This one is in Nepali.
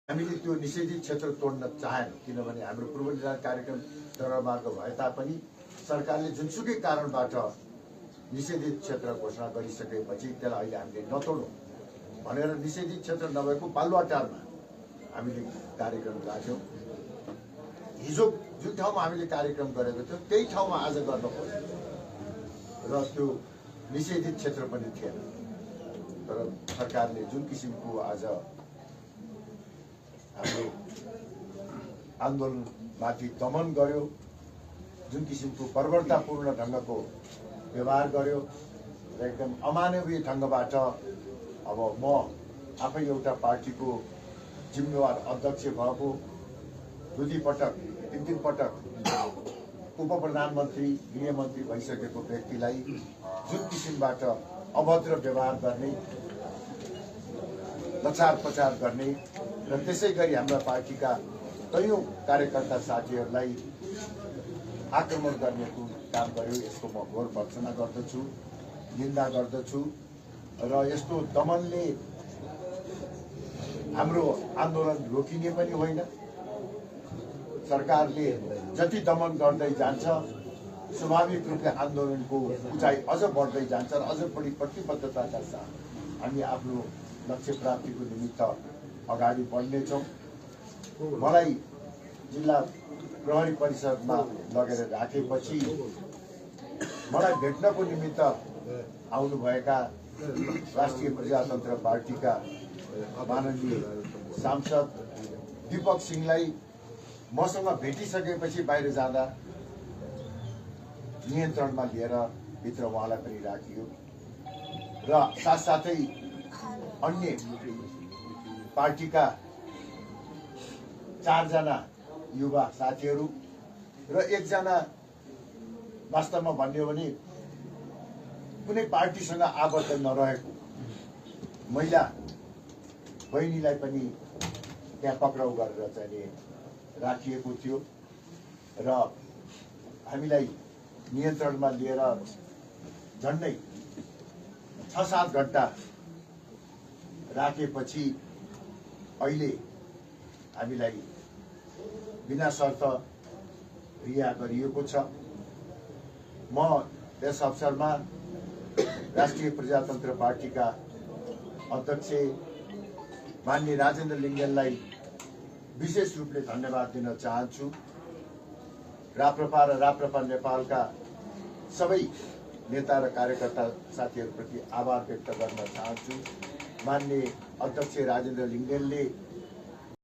हामीले त्यो निषेधित क्षेत्र तोड्न चाहेन, किनभने हाम्रो पूर्व निर्धारित कार्यक्रम जलमार्ग भए तापनि सरकारले जुनसुकै कारणबाट निषेधित क्षेत्र घोषणा गरिसकेपछि त्यसलाई अहिले हामीले नतोडौँ भनेर निषेधित क्षेत्र नभएको बालुवाटारमा हामीले कार्यक्रम राख्यौँ। हिजो जुन ठाउँमा हामीले कार्यक्रम गरेको थियौँ त्यही ठाउँमा आज गर्न खोज्यौँ र त्यो निषेधित क्षेत्र पनि थिएन। तर सरकारले जुन किसिमको आज हाम्रो आन्दोलनमाथि दमन गर्यो, जुन किसिमको बर्बरतापूर्ण ढङ्गको व्यवहार गर्यो र एकदम अमानवीय ढङ्गबाट अब म आफै एउटा पार्टीको जिम्मेवार अध्यक्ष भएको, 2 पटक 3 पटक उप प्रधानमन्त्री गृहमन्त्री भइसकेको व्यक्तिलाई जुन किसिमबाट अभद्र व्यवहार गर्ने, प्रचार प्रचार गर्ने र त्यसै गरी हाम्रा पार्टीका कयौं कार्यकर्ता साथीहरूलाई आक्रमण गर्ने काम गर्यो, यसको म घोर भर्त्सना गर्दछु, निन्दा गर्दछु। र यस्तो दमनले हाम्रो आन्दोलन रोकिने पनि होइन। सरकारले जति दमन गर्दै जान्छ स्वाभाविक रूपले आन्दोलनको उचाइ अझ बढ्दै जान्छ र अझ बढी प्रतिबद्धताका साथ हामी आफ्नो लक्ष्य प्राप्तिको निमित्त अगाडि बढ्नेछौँ। मलाई जिल्ला प्रहरी परिषदमा लगेर राखेपछि मलाई भेट्नको निमित्त आउनुभएका राष्ट्रिय प्रजातन्त्र पार्टीका माननीय सांसद दीपक सिंहलाई मसँग भेटिसकेपछि बाहिर जाँदा नियन्त्रणमा लिएर भित्र उहाँलाई पनि राखियो र साथसाथै अन्य पार्टीका 4 जना युवा साथीहरू र 1 जना वास्तवमा भन्यो भने कुनै पार्टीसँग आबद्ध नरहेको महिला बहिनीलाई पनि त्यहाँ पक्राउ गरेर चाहिँ राखिएको थियो र हामीलाई नियन्त्रणमा लिएर झन्डै 6-7 घण्टा राखेपछि अहिले हामीलाई बिना शर्त रिहा गरिएको छ। म यस अवसरमा राष्ट्रिय प्रजातन्त्र पार्टीका अध्यक्ष माननीय राजेन्द्र लिङ्गेनलाई विशेष रूपले धन्यवाद दिन चाहन्छु। राप्रपा र राप्रपा नेपालका सबै नेता र कार्यकर्ता साथीहरूप्रति आभार व्यक्त गर्न चाहन्छु। माननीय अध्यक्ष राजेन्द्र लिङ्गेनले